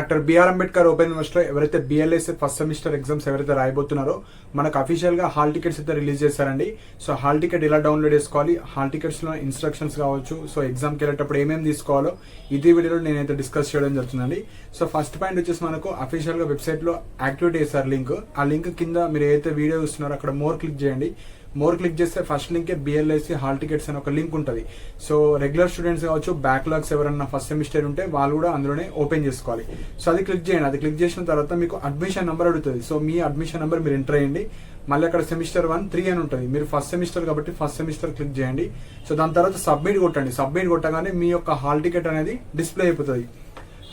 Doctor BR Ambedkar open యూనివర్సిటీలో ఎవరైతే BLS first semester exams ఎవరైతే రాయబోతున్నారో మనకు అఫీషియల్గా హాల్ టికెట్స్ అయితే రిలీజ్ చేశారండి. సో హాల్ టికెట్ ఎలా డౌన్లోడ్ చేసుకోవాలి, హాల్ టికెట్స్లో ఇన్స్ట్రక్షన్స్ కావచ్చు, సో ఎగ్జామ్కి వెళ్ళేటప్పుడు ఏమేమి తీసుకోవాలో ఇది వీడియోలో నేనైతే డిస్కస్ చేయడం జరుగుతుందండి. సో ఫస్ట్ పాయింట్ వచ్చేసి మనకు అఫీషియల్గా వెబ్సైట్లో యాక్టివేట్ చేశారు లింక్. ఆ లింక్ కింద మీరు ఏదైతే వీడియో చూస్తున్నారో అక్కడ మోర్ క్లిక్ చేయండి. మోర్ క్లిక్ చేస్తే ఫస్ట్ లింకే బిఎల్ఐసి హాల్ టికెట్స్ అని ఒక లింక్ ఉంటుంది. సో రెగ్యులర్ స్టూడెంట్స్ కావచ్చు, బ్యాక్లాగ్స్ ఎవరన్నా ఫస్ట్ సెమిస్టర్ ఉంటే వాళ్ళు కూడా అందులోనే ఓపెన్ చేసుకోవాలి. సో అది క్లిక్ చేయండి. అది క్లిక్ చేసిన తర్వాత మీకు అడ్మిషన్ నెంబర్ అడుగుతుంది. సో మీ అడ్మిషన్ నెంబర్ మీరు ఎంటర్ అయ్యండి. మళ్ళీ అక్కడ సెమిస్టర్ 1, 3 అని ఉంటుంది. మీరు ఫస్ట్ సెమిస్టర్ కాబట్టి ఫస్ట్ సెమిస్టర్ క్లిక్ చేయండి. సో దాని తర్వాత సబ్మిట్ కొట్టండి. సబ్మిట్ కొట్టగానే మీ యొక్క హాల్ టికెట్ అనేది డిస్ప్లే అయిపోతుంది.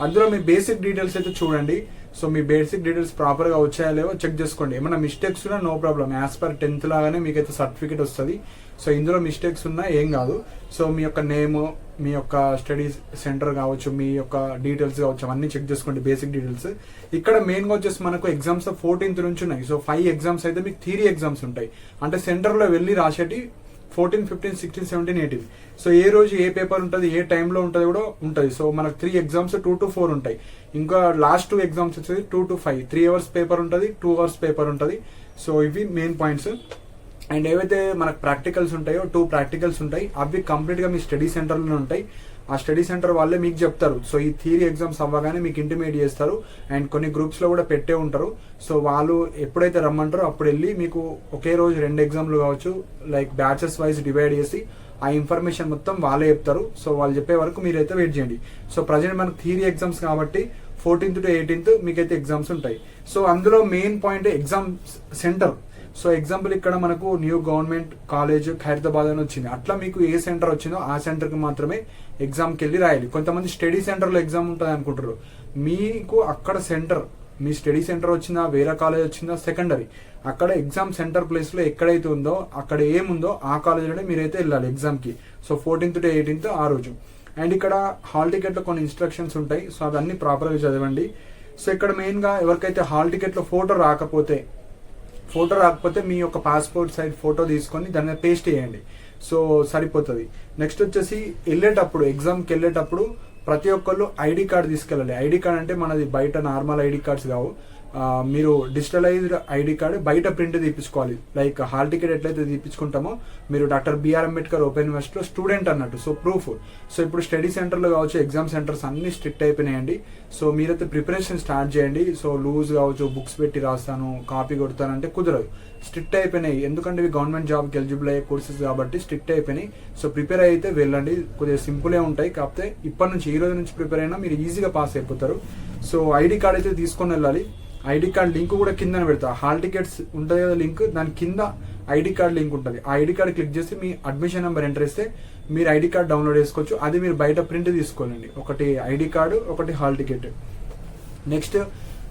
అందులో మీ బేసిక్ డీటెయిల్స్ అయితే చూడండి. సో మీ బేసిక్ డీటెయిల్స్ ప్రాపర్గా వచ్చాయా లేవో చెక్ చేసుకోండి. ఏమైనా మిస్టేక్స్ ఉన్నా no problem, as per 10th లాగానే మీకైతే సర్టిఫికేట్ వస్తుంది. సో ఇందులో మిస్టేక్స్ ఉన్నా ఏం కాదు. సో మీ యొక్క నేమ్, మీ యొక్క స్టడీ సెంటర్ కావచ్చు, మీ యొక్క డీటెయిల్స్ కావచ్చు, అవన్నీ చెక్ చేసుకోండి, బేసిక్ డీటెయిల్స్. ఇక్కడ మెయిన్గా వచ్చేసి మనకు ఎగ్జామ్స్ 14th నుంచి ఉన్నాయి. సో 5 ఎగ్జామ్స్ అయితే మీకు థియరీ ఎగ్జామ్స్ ఉంటాయి. అంటే సెంటర్లో వెళ్ళి రాసేటి 14, 15, 16, 17, 18. సో ఏ రోజు ఏ పేపర్ ఉంటుంది, ఏ టైంలో ఉంటుంది కూడా ఉంటుంది. సో మనకు 3 ఎగ్జామ్స్ 2 to 4 ఉంటాయి. ఇంకా లాస్ట్ 2 ఎగ్జామ్స్ వచ్చేసి 2 to 5, 3 hours పేపర్ ఉంటుంది, 2 hours పేపర్ ఉంటుంది. సో ఇవి మెయిన్ పాయింట్స్. అండ్ ఏవైతే మనకు ప్రాక్టికల్స్ ఉంటాయో 2 ప్రాక్టికల్స్ ఉంటాయి. అవి కంప్లీట్గా మీ స్టడీ సెంటర్లోనే ఉంటాయి. ఆ స్టడీ సెంటర్ వాళ్ళే మీకు చెప్తారు. సో ఈ థియరీ ఎగ్జామ్స్ అవ్వగానే మీకు ఇంటిమేట్ చేస్తారు. అండ్ కొన్ని గ్రూప్స్లో కూడా పెట్టే ఉంటారు. సో వాళ్ళు ఎప్పుడైతే రమ్మంటారో అప్పుడు వెళ్ళి మీకు ఒకే రోజు 2 ఎగ్జామ్లు కావచ్చు, లైక్ బ్యాచెస్ వైజ్ డివైడ్ చేసి ఆ ఇన్ఫర్మేషన్ మొత్తం వాళ్ళే చెప్తారు. సో వాళ్ళు చెప్పే వరకు మీరైతే వెయిట్ చేయండి. సో ప్రజెంట్ మనకు థియరీ ఎగ్జామ్స్ కాబట్టి 14th to 18th మీకైతే ఎగ్జామ్స్ ఉంటాయి. సో అందులో main point exam centre. So example ఇక్కడ మనకు న్యూ గవర్నమెంట్ కాలేజ్ ఖైరతాబాద్ అని వచ్చింది. అట్లా మీకు ఏ సెంటర్ వచ్చిందో ఆ సెంటర్కి మాత్రమే ఎగ్జామ్కి వెళ్ళి రాయాలి. కొంతమంది స్టడీ సెంటర్లో ఎగ్జామ్ ఉంటుంది అనుకుంటారు. మీకు అక్కడ సెంటర్, మీ స్టడీ సెంటర్ వచ్చిందా, వేరే కాలేజ్ వచ్చిందా, సెకండరీ. అక్కడ ఎగ్జామ్ సెంటర్ ప్లేస్లో ఎక్కడైతే ఉందో, అక్కడ ఏముందో ఆ కాలేజ్లోనే మీరైతే వెళ్ళాలి ఎగ్జామ్కి. సో 14th to 18th ఆ రోజు. అండ్ ఇక్కడ హాల్ టికెట్లో కొన్ని ఇన్స్ట్రక్షన్స్ ఉంటాయి. సో అవన్నీ ప్రాపర్గా చదవండి. సో ఇక్కడ మెయిన్గా ఎవరికైతే హాల్ టికెట్లో ఫోటో రాకపోతే మీ యొక్క పాస్పోర్ట్ సైజ్ ఫోటో తీసుకొని దాని మీద పేస్ట్ చేయండి. సో సరిపోతుంది. నెక్స్ట్ వచ్చేసి వెళ్ళేటప్పుడు, ఎగ్జామ్కి వెళ్ళేటప్పుడు ప్రతి ఒక్కళ్ళు ఐడి కార్డ్ తీసుకెళ్ళాలి. ఐడి కార్డ్ అంటే మనది బయట నార్మల్ ఐడి కార్డ్స్ కావు. మీరు డిజిటలైజ్డ్ ఐడి కార్డు బయట ప్రింట్ తీపించుకోవాలి. లైక్ హాల్ టికెట్ ఎట్లయితే తీపించుకుంటామో మీరు డాక్టర్ బిఆర్ అంబేద్కర్ ఓపెన్ యూనివర్సిటీలో స్టూడెంట్ అన్నట్టు. So proof. సో ఇప్పుడు స్టడీ సెంటర్లో కావచ్చు, ఎగ్జామ్ సెంటర్స్ అన్ని స్ట్రిక్ట్ అయిపోయినాయండి. సో మీరైతే ప్రిపరేషన్ స్టార్ట్ చేయండి. సో లూజ్ కావచ్చు, బుక్స్ పెట్టి రాస్తాను, కాపీ కొడతానంటే కుదరదు. స్ట్రిక్ట్ అయిపోయినాయి. ఎందుకంటే ఇవి గవర్నమెంట్ జాబ్కి ఎలిజిబుల్ అయ్యే కోర్సెస్ కాబట్టి స్ట్రిక్ట్ అయిపోయినాయి. సో ప్రిపేర్ అయితే వెళ్ళండి. కొద్దిగా సింపులే ఉంటాయి. కాకపోతే ఇప్పటి నుంచి, ఈ రోజు నుంచి ప్రిపేర్ అయినా మీరు ఈజీగా పాస్ అయిపోతారు. సో ఐడి కార్డ్ అయితే తీసుకొని వెళ్ళాలి. ఐడి కార్డ్ లింక్ కూడా కింద పెడతా. హాల్ టికెట్స్ ఉంటుంది కదా లింక్, దాని కింద ఐడి కార్డ్ లింక్ ఉంటుంది. ఆ ఐడి కార్డ్ క్లిక్ చేసి మీ అడ్మిషన్ నెంబర్ ఎంటర్ చేస్తే మీరు ఐడి కార్డ్ డౌన్లోడ్ చేసుకోవచ్చు. అది మీరు బయట ప్రింట్ తీసుకోనండి. ఒకటి ఐడి కార్డు, ఒకటి హాల్ టికెట్. నెక్స్ట్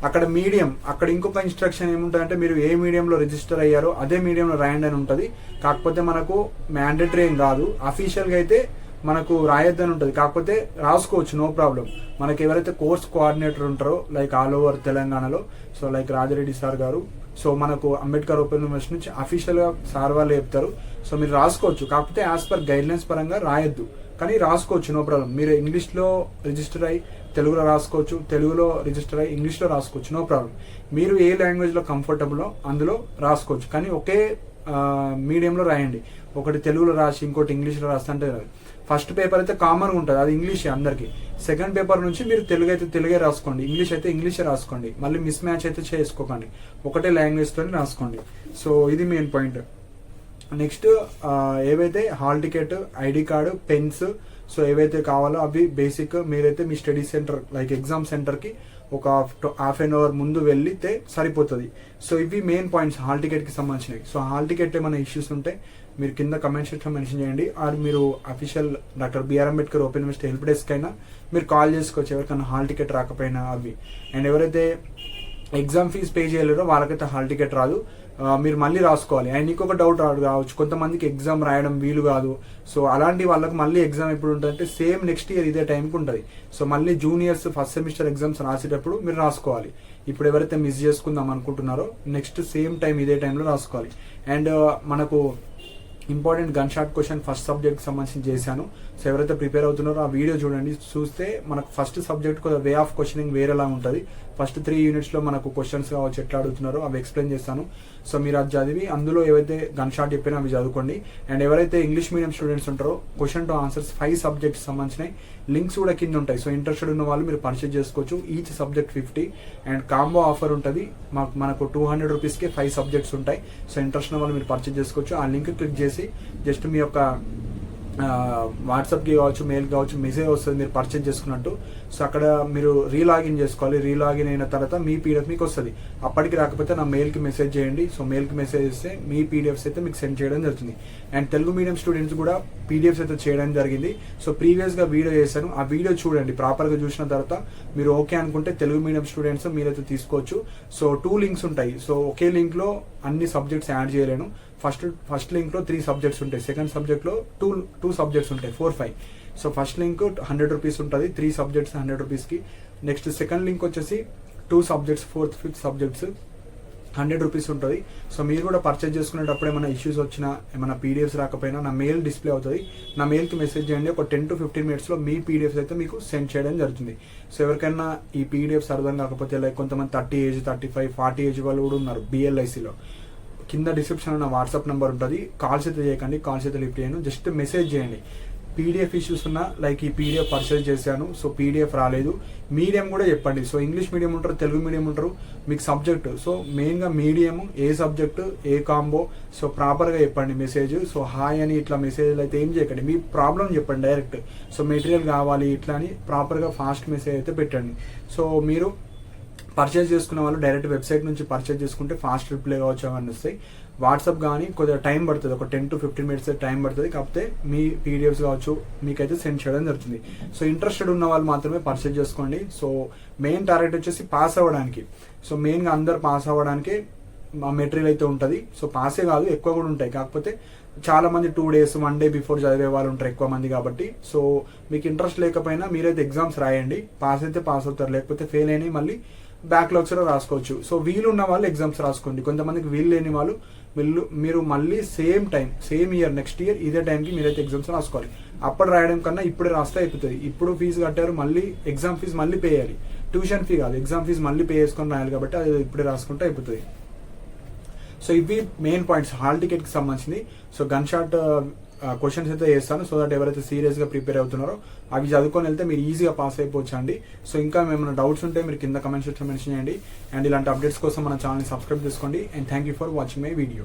అక్కడ మీడియం, అక్కడ ఇంకొక ఇన్స్ట్రక్షన్ ఏముంటుందంటే మీరు ఏ మీడియంలో రిజిస్టర్ అయ్యారో అదే మీడియంలో రాయండి అని ఉంటుంది. కాకపోతే మనకు మ్యాండేటరీ ఏం కాదు. అఫీషియల్గా అయితే మనకు రాయొద్దని ఉంటుంది. కాకపోతే రాసుకోవచ్చు, నో ప్రాబ్లం. మనకి ఎవరైతే కోర్స్ కోఆర్డినేటర్ ఉంటారో లైక్ ఆల్ ఓవర్ తెలంగాణలో, సో లైక్ రాజిరెడ్డి సార్ గారు, సో మనకు అంబేద్కర్ ఓపెన్ యూనివర్సిటీ నుంచి అఫీషియల్గా సార్ వాళ్ళు చెప్తారు. సో మీరు రాసుకోవచ్చు. కాకపోతే యాజ్ పర్ గైడ్లైన్స్ పరంగా రాయొద్దు, కానీ రాసుకోవచ్చు, నో ప్రాబ్లం. మీరు ఇంగ్లీష్లో రిజిస్టర్ అయ్యి తెలుగులో రాసుకోవచ్చు, తెలుగులో రిజిస్టర్ అయ్యి ఇంగ్లీష్లో రాసుకోవచ్చు, నో ప్రాబ్లం. మీరు ఏ లాంగ్వేజ్లో కంఫర్టబుల్లో అందులో రాసుకోవచ్చు. కానీ ఒకే మీడియంలో రాయండి. ఒకటి తెలుగులో రాసి ఇంకోటి ఇంగ్లీష్లో రాస్తుంటే ఫస్ట్ పేపర్ అయితే కామన్గా ఉంటుంది, అది ఇంగ్లీషే అందరికీ. సెకండ్ పేపర్ నుంచి మీరు తెలుగు అయితే తెలుగే రాసుకోండి, ఇంగ్లీష్ అయితే ఇంగ్లీషే రాసుకోండి. మళ్ళీ మిస్ మ్యాచ్ అయితే చేసుకోకండి, ఒకటే లాంగ్వేజ్తో రాసుకోండి. సో ఇది మెయిన్ పాయింట్. నెక్స్ట్ ఏవైతే hall ticket, ID card, pens, so ఏవైతే కావాలో అవి బేసిక్ మీరైతే మీ స్టడీ సెంటర్ లైక్ ఎగ్జామ్ సెంటర్కి ఒక హాఫ్ అన్ అవర్ ముందు వెళ్ళితే సరిపోతుంది. సో ఇవి మెయిన్ పాయింట్స్ హాల్ టికెట్కి సంబంధించినవి. సో హాల్ టికెట్ ఏమైనా ఇష్యూస్ ఉంటే మీరు కింద కమెంట్ సెక్షన్లో మెన్షన్ చేయండి. ఆర్ మీరు official doctor BR Ambedkar open university help desk అయినా మీరు కాల్ చేసుకోవచ్చు ఎవరికైనా హాల్ టికెట్ రాకపోయినా అవి. అండ్ ఎవరైతే ఎగ్జామ్ ఫీజ్ పే చేయలేరో వాళ్ళకైతే హాల్ టికెట్ రాదు, మీరు మళ్ళీ రాసుకోవాలి. అండ్ ఇంకొక డౌట్ రావచ్చు, కొంతమందికి ఎగ్జామ్ రాయడం వీలు కాదు. సో అలాంటి వాళ్ళకి మళ్ళీ ఎగ్జామ్ ఎప్పుడు ఉంటుందంటే సేమ్ నెక్స్ట్ ఇయర్ ఇదే టైంకి ఉంటుంది. సో మళ్ళీ జూనియర్స్ ఫస్ట్ సెమిస్టర్ ఎగ్జామ్స్ రాసేటప్పుడు మీరు రాసుకోవాలి. ఇప్పుడు ఎవరైతే మిస్ చేసుకుందాం అనుకుంటున్నారో నెక్స్ట్ సేమ్ టైం ఇదే టైంలో రాసుకోవాలి. అండ్ మనకు important gun shot question first subject సంబంధించి చేశాను. సో ఎవరైతే ప్రిపేర్ అవుతున్నారో ఆ వీడియో చూడండి. చూస్తే మనకు ఫస్ట్ సబ్జెక్ట్ కొద్దిగా వే ఆఫ్ క్వశ్చనింగ్ వేరేలా ఉంటుంది. ఫస్ట్ 3 యూనిట్స్లో మనకు క్వశ్చన్స్ కావచ్చు ఎట్లా అడుగుతున్నారో అవి ఎక్స్ప్లెయిన్ చేస్తాను. సో మీరు అది చదివి అందులో ఏవైతే గన్ షాట్ చెప్పినా అవి చదువుకోండి. అండ్ ఎవరైతే ఇంగ్లీష్ మీడియం స్టూడెంట్స్ ఉంటారో క్వశ్చన్ టు ఆన్సర్స్ 5 సబ్జెక్ట్స్ సంబంధించినవి లింక్స్ కూడా కింద ఉంటాయి. సో ఇంట్రెస్టెడ్ ఉన్న వాళ్ళు మీరు పర్చేజ్ చేసుకోవచ్చు. Each subject 50 and combo offer ఉంటుంది. మనకు 200 రూపీస్కే 5 సబ్జెక్ట్స్ ఉంటాయి. సో ఇంట్రెస్ట్ ఉన్న వాళ్ళు మీరు పర్చేజ్ చేసుకోవచ్చు. ఆ లింక్ క్లిక్ చేసి జస్ట్ మీ యొక్క వాట్సాప్కి కావచ్చు, మెయిల్ కావచ్చు, మెసేజ్ వస్తుంది మీరు పర్చేజ్ చేసుకున్నట్టు. సో అక్కడ మీరు రీలాగిన్ చేసుకోవాలి. రీలాగిన్ అయిన తర్వాత మీ పీడిఎఫ్ మీకు వస్తుంది. అప్పటికి రాకపోతే నా మెయిల్కి మెసేజ్ చేయండి. సో మెయిల్కి మెసేజ్ చేస్తే మీ పీడిఎఫ్స్ అయితే మీకు సెండ్ చేయడం జరుగుతుంది. అండ్ తెలుగు మీడియం స్టూడెంట్స్ కూడా పీడిఎఫ్స్ అయితే చేయడం జరిగింది. సో ప్రీవియస్గా వీడియో చేశాను, ఆ వీడియో చూడండి. ప్రాపర్గా చూసిన తర్వాత మీరు ఓకే అనుకుంటే తెలుగు మీడియం స్టూడెంట్స్ మీరైతే తీసుకోవచ్చు. సో 2 లింక్స్ ఉంటాయి. సో ఒకే లింక్లో అన్ని సబ్జెక్ట్స్ యాడ్ చేయలేను. ఫస్ట్ లింక్లో 3 సబ్జెక్ట్స్ ఉంటాయి. సెకండ్ సబ్జెక్ట్లో టూ సబ్జెక్ట్స్ ఉంటాయి, 4, 5. సో ఫస్ట్ లింక్ 100 రూపీస్ ఉంటుంది, 3 సబ్జెక్ట్స్ 100 రూపీస్కి. నెక్స్ట్ సెకండ్ లింక్ వచ్చేసి 2 subjects 4th, 5th subjects 100 rupees ఉంటుంది. సో మీరు కూడా పర్చేజ్ చేసుకునేటప్పుడు ఏమైనా ఇష్యూస్ వచ్చినా, ఏమైనా పీడిఎఫ్స్ రాకపోయినా నా మెయిల్ డిస్ప్లే అవుతుంది. నా మెయిల్కి మెసేజ్ చేయండి. ఒక 10 to 15 మినిట్స్లో మీ పీడిఎఫ్స్ అయితే మీకు సెండ్ చేయడం జరుగుతుంది. సో ఎవరికైనా ఈ పీడిఎఫ్స్ అర్థం కాకపోతే, లైక్ కొంతమంది 30 ఏజ్, 35, 40 ఏజ్ వాళ్ళు కూడా ఉన్నారు BLICలో. కింద డిస్క్రిప్షన్ నా వాట్సాప్ నెంబర్ ఉంటుంది. కాల్స్ అయితే చేయకండి, కాల్స్ అయితే లిఫ్ట్ చేయను. జస్ట్ మెసేజ్ చేయండి. పీడిఎఫ్ ఇష్యూస్ ఉన్నా, లైక్ ఈ పీడిఎఫ్ పర్చేజ్ చేశాను, సో పీడిఎఫ్ రాలేదు. మీడియం కూడా చెప్పండి. సో ఇంగ్లీష్ మీడియం ఉంటారు, తెలుగు మీడియం ఉంటారు, మీకు సబ్జెక్ట్. సో మెయిన్గా మీడియం, ఏ సబ్జెక్టు, ఏ కాంబో, సో ప్రాపర్గా చెప్పండి మెసేజ్. సో హాయ్ అని ఇట్లా మెసేజ్లు అయితే ఏం చేయకండి, మీ ప్రాబ్లం చెప్పండి డైరెక్ట్. సో మెటీరియల్ కావాలి ఇట్లా అని ప్రాపర్గా ఫాస్ట్ మెసేజ్ అయితే పెట్టండి. సో మీరు పర్చేజ్ చేసుకున్న వాళ్ళు డైరెక్ట్ వెబ్సైట్ నుంచి పర్చేజ్ చేసుకుంటే ఫాస్ట్ రిప్లై కావచ్చు అవన్నీ వస్తాయి. వాట్సాప్ కానీ కొద్దిగా టైం పడుతుంది, ఒక 10 to 15 మినిట్స్ టైం పడుతుంది. కాకపోతే మీ పీడిఎఫ్స్ కావచ్చు మీకైతే సెండ్ చేయడం జరుగుతుంది. సో ఇంట్రెస్టెడ్ ఉన్న వాళ్ళు మాత్రమే పర్చేజ్ చేసుకోండి. సో మెయిన్ టార్గెట్ వచ్చేసి పాస్ అవ్వడానికి. సో మెయిన్గా అందరు పాస్ అవ్వడానికి మా మెటీరియల్ అయితే ఉంటుంది. సో పాసే కాదు, ఎక్కువ కూడా ఉంటాయి. కాకపోతే చాలా మంది 2 days 1 day బిఫోర్ చదివే వాళ్ళు ఉంటారు ఎక్కువ మంది. కాబట్టి సో మీకు ఇంట్రెస్ట్ లేకపోయినా మీరైతే ఎగ్జామ్స్ రాయండి. పాస్ అయితే పాస్ అవుతారు, లేకపోతే ఫెయిల్ అయినాయి మళ్ళీ బ్యాక్లాగ్స్లో రాసుకోవచ్చు. సో వీలు ఉన్న వాళ్ళు ఎగ్జామ్స్ రాసుకోండి. కొంతమందికి వీలు లేని వాళ్ళు మీరు మళ్ళీ సేమ్ ఇయర్ నెక్స్ట్ ఇయర్ ఇదే టైంకి మీరైతే ఎగ్జామ్స్ రాసుకోవాలి. అప్పుడు రాయడం కన్నా ఇప్పుడే రాస్తే అయిపోతుంది. ఇప్పుడు ఫీజు కట్టారు, మళ్ళీ ఎగ్జామ్ ఫీజు మళ్ళీ పే చేయాలి. ట్యూషన్ ఫీ కాదు, ఎగ్జామ్ ఫీజు మళ్ళీ పే చేసుకొని రాయాలి. కాబట్టి అది ఇప్పుడే రాసుకుంటే అయిపోతుంది. సో ఇవి మెయిన్ పాయింట్స్ హాల్ టికెట్కి సంబంధించింది. సో గన్ షాట్ క్వశ్చన్స్ అయితే చేస్తాను. సో దట్ ఎవరైతే సీరియస్గా ప్రిపేర్ అవుతున్నారో అవి చదువుకొని వెళ్తే మీరు ఈజీగా పాస్ అయిపోవచ్చు అండి. సో ఇంకా ఏమైనా డౌట్స్ ఉంటే మీరు కింద కమెంట్ సెక్షన్లో మెన్షన్ చేయండి. అండ్ ఇలాంటి అప్డేట్స్ కోసం మన ఛానల్ని సబ్స్క్రైబ్ చేసుకోండి. And thank you for watching my video.